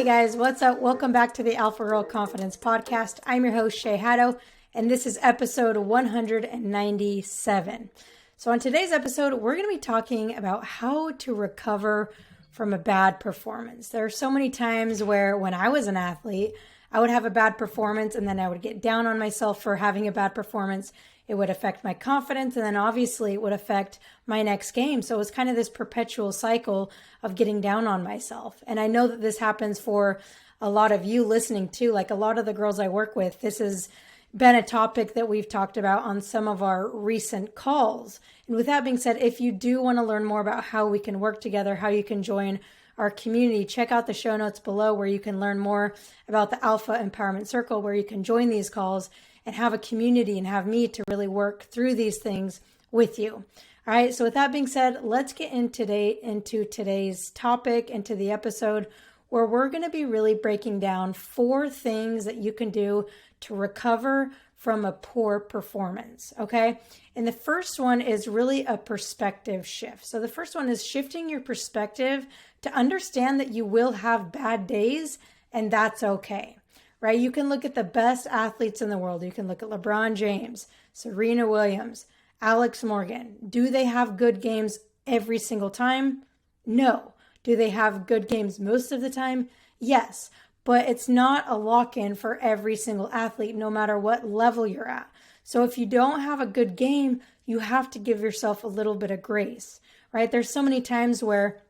guys, what's up? Welcome back to the Alpha Girl Confidence Podcast. I'm your host, Shay Haddo, and this is episode 197. So on today's episode, we're going to be talking about how to recover from a bad performance. There are so many times where when I was an athlete, I would have a bad performance and then I would get down on myself for having a bad performance. It would affect my confidence, and then obviously it would affect my next game. So it was kind of this perpetual cycle of getting down on myself. And I know that this happens for a lot of you listening too. Like a lot of the girls I work with, this has been a topic that we've talked about on some of our recent calls. And with that being said, if you do want to learn more about how we can work together, how you can join our community, check out the show notes below where you can learn more about the Alpha Empowerment Circle, where you can join these calls and have a community and have me to really work through these things with you. All right. So with that being said, let's get into today's topic, into the episode where we're going to be really breaking down 4 things that you can do to recover from a poor performance. Okay. And the first one is really a perspective shift. So the first one is shifting your perspective to understand that you will have bad days and that's okay. Right? You can look at the best athletes in the world. You can look at LeBron James, Serena Williams, Alex Morgan. Do they have good games every single time? No. Do they have good games most of the time? Yes. But it's not a lock-in for every single athlete, no matter what level you're at. So if you don't have a good game, you have to give yourself a little bit of grace, right? There's so many times where,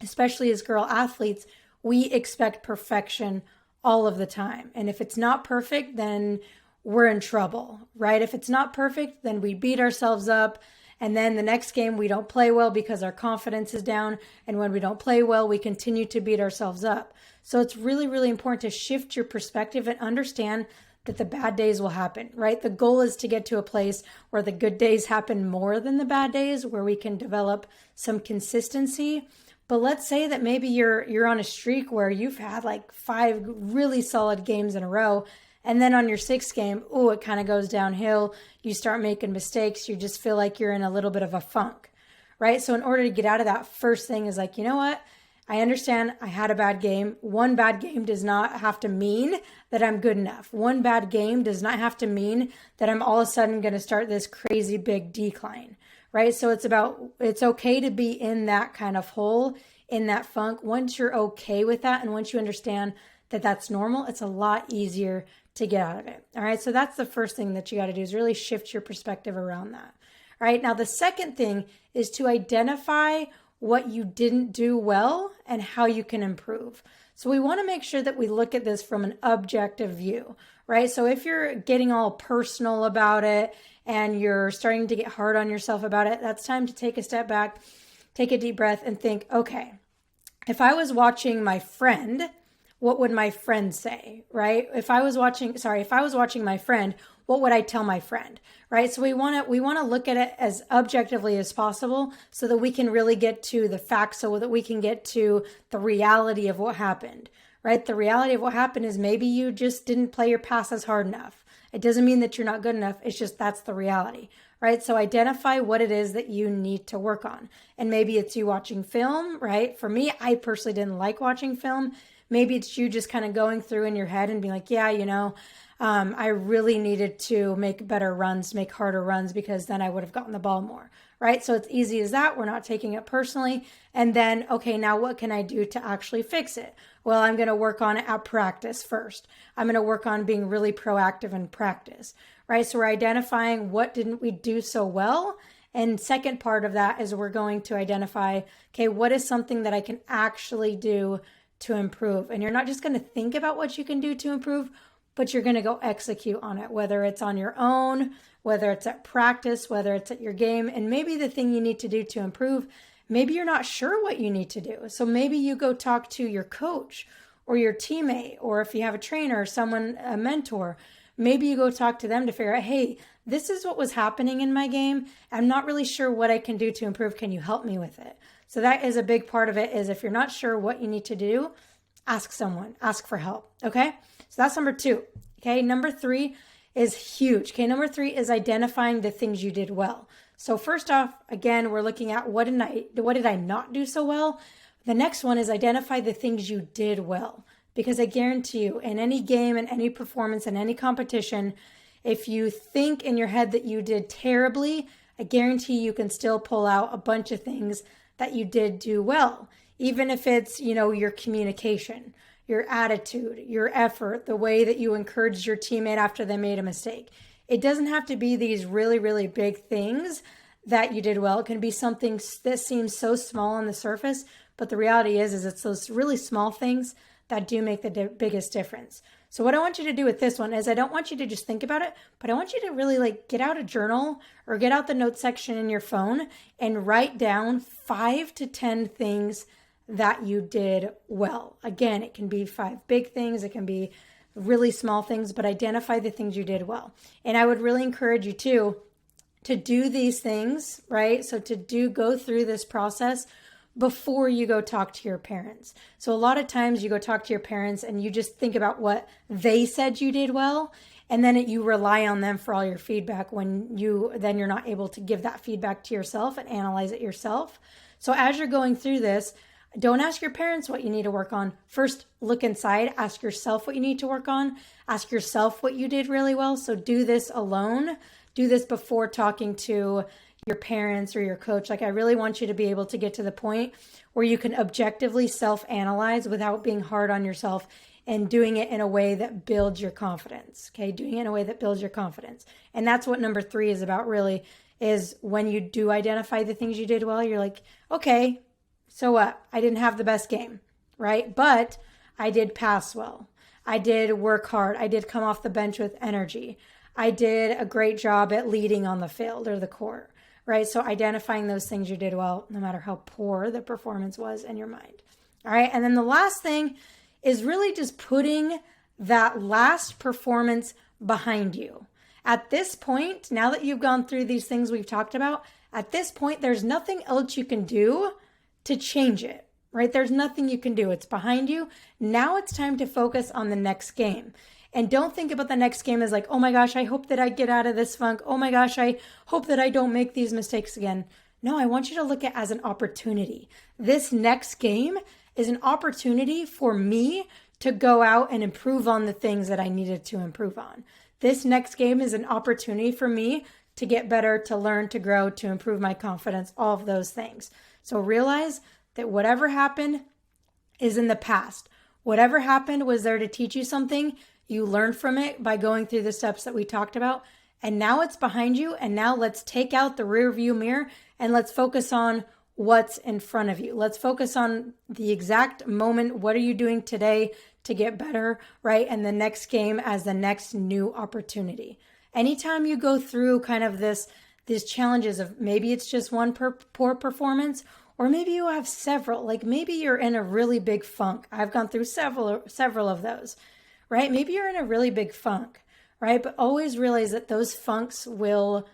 especially as girl athletes, we expect perfection all of the time. And if it's not perfect, then we're in trouble, right? If it's not perfect, then we beat ourselves up. And then the next game, we don't play well because our confidence is down. And when we don't play well, we continue to beat ourselves up. So it's really, really important to shift your perspective and understand that the bad days will happen, right? The goal is to get to a place where the good days happen more than the bad days, where we can develop some consistency. But let's say that maybe you're on a streak where you've had like 5 really solid games in a row. And then on your 6th game, it kind of goes downhill. You start making mistakes. You just feel like you're in a little bit of a funk, right? So in order to get out of that, first thing is like, you know what? I understand I had a bad game. One bad game does not have to mean that I'm good enough. One bad game does not have to mean that I'm all of a sudden going to start this crazy big decline. Right? So it's okay to be in that kind of hole, in that funk. Once you're okay with that, and once you understand that that's normal, it's a lot easier to get out of it. All right. So that's the first thing that you got to do, is really shift your perspective around that. All right. Now, the second thing is to identify what you didn't do well and how you can improve. So we want to make sure that we look at this from an objective view, right? So if you're getting all personal about it and you're starting to get hard on yourself about it, that's time to take a step back, take a deep breath and think, okay, if I was watching my friend, what would my friend say, right? If I was watching my friend, what would I tell my friend, right? So we want to look at it as objectively as possible so that we can really get to the facts, so that we can get to the reality of what happened, right? The reality of what happened is maybe you just didn't play your passes hard enough. It doesn't mean that you're not good enough. It's just that's the reality, right? So identify what it is that you need to work on. And maybe it's you watching film, right? For me, I personally didn't like watching film. Maybe it's you just kind of going through in your head and being like, yeah, I really needed to make better runs, make harder runs, because then I would have gotten the ball more, right? So it's easy as that. We're not taking it personally. And then, okay, now what can I do to actually fix it? Well, I'm going to work on it at practice first. I'm going to work on being really proactive in practice, right? So we're identifying what didn't we do so well. And second part of that is we're going to identify, okay, what is something that I can actually do to improve? And you're not just going to think about what you can do to improve, but you're going to go execute on it, whether it's on your own, whether it's at practice, whether it's at your game. And maybe the thing you need to do to improve, maybe you're not sure what you need to do. So maybe you go talk to your coach or your teammate, or if you have a trainer or someone, a mentor, maybe you go talk to them to figure out, hey, this is what was happening in my game. I'm not really sure what I can do to improve. Can you help me with it? So that is a big part of it, is if you're not sure what you need to do, ask someone, ask for help. Okay. So that's number 2. Okay. Number 3 is huge. Okay. Number 3 is identifying the things you did well. So first off, again, we're looking at what did I not do so well? The next one is identify the things you did well, Because I guarantee you, in any game, in any performance, in any competition, if you think in your head that you did terribly, I guarantee you can still pull out a bunch of things that you did do well. Even if it's, your communication, your attitude, your effort, the way that you encouraged your teammate after they made a mistake. It doesn't have to be these really, really big things that you did well. It can be something that seems so small on the surface, but the reality is it's those really small things that do make the biggest difference. So what I want you to do with this one is I don't want you to just think about it, but I want you to really get out a journal or get out the notes section in your phone and write down 5 to 10 things that you did well. Again, it can be 5 big things, it can be really small things, but identify the things you did well. And I would really encourage you to do these things, right? So go through this process before you go talk to your parents. So a lot of times you go talk to your parents and you just think about what they said you did well, and then you rely on them for all your feedback when you're not able to give that feedback to yourself and analyze it yourself. So as you're going through this, don't ask your parents what you need to work on. First, look inside, ask yourself what you need to work on, ask yourself what you did really well. So do this alone. Do this before talking to your parents or your coach. I really want you to be able to get to the point where you can objectively self-analyze without being hard on yourself and doing it in a way that builds your confidence. Okay, doing it in a way that builds your confidence. And that's what number 3 is about, really, is when you do identify the things you did well, you're like, okay, so what? I didn't have the best game, right? But I did pass well. I did work hard. I did come off the bench with energy. I did a great job at leading on the field or the court. Right? So identifying those things you did well, no matter how poor the performance was in your mind. All right. And then the last thing is really just putting that last performance behind you. At this point, now that you've gone through these things we've talked about, at this point, there's nothing else you can do to change it, right? There's nothing you can do. It's behind you. Now it's time to focus on the next game. And don't think about the next game as oh my gosh, I hope that I get out of this funk. Oh my gosh, I hope that I don't make these mistakes again. No, I want you to look at it as an opportunity. This next game is an opportunity for me to go out and improve on the things that I needed to improve on. This next game is an opportunity for me to get better, to learn, to grow, to improve my confidence, all of those things. So realize that whatever happened is in the past. Whatever happened was there to teach you something. You learned from it by going through the steps that we talked about. And now it's behind you. And now let's take out the rear view mirror and let's focus on what's in front of you. Let's focus on the exact moment. What are you doing today to get better, right? And the next game as the next new opportunity. Anytime you go through kind of these challenges of maybe it's just one poor performance, or maybe you have several, maybe you're in a really big funk. I've gone through several of those. Right? Maybe you're in a really big funk, right? But always realize that those funks will,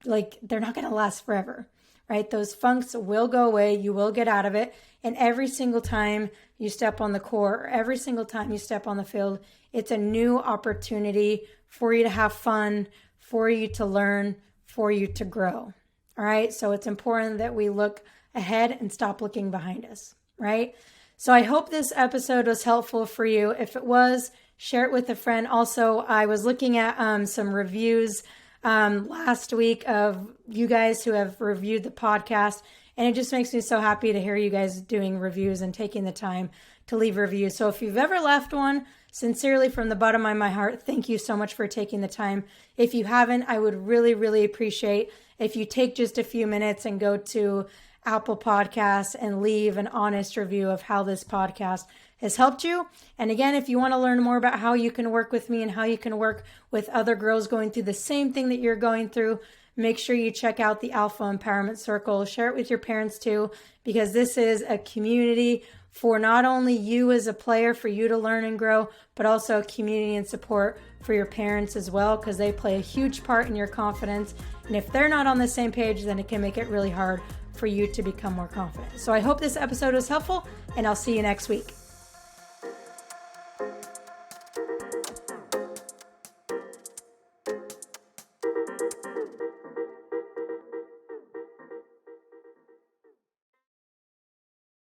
they're not going to last forever, right? Those funks will go away. You will get out of it. And every single time you step on the court, or every single time you step on the field, it's a new opportunity for you to have fun, for you to learn, for you to grow. All right? So it's important that we look ahead and stop looking behind us, right? So I hope this episode was helpful for you. If it was, share it with a friend. Also, I was looking at some reviews last week of you guys who have reviewed the podcast, and it just makes me so happy to hear you guys doing reviews and taking the time to leave reviews. So if you've ever left one, sincerely from the bottom of my heart, thank you so much for taking the time. If you haven't, I would really, really appreciate if you take just a few minutes and go to Apple Podcasts and leave an honest review of how this podcast has helped you. And again, if you want to learn more about how you can work with me and how you can work with other girls going through the same thing that you're going through, make sure you check out the Alpha Empowerment Circle. Share it with your parents too, because this is a community for not only you as a player, for you to learn and grow, but also a community and support for your parents as well, because they play a huge part in your confidence. And if they're not on the same page, then it can make it really hard for you to become more confident. So I hope this episode was helpful, and I'll see you next week.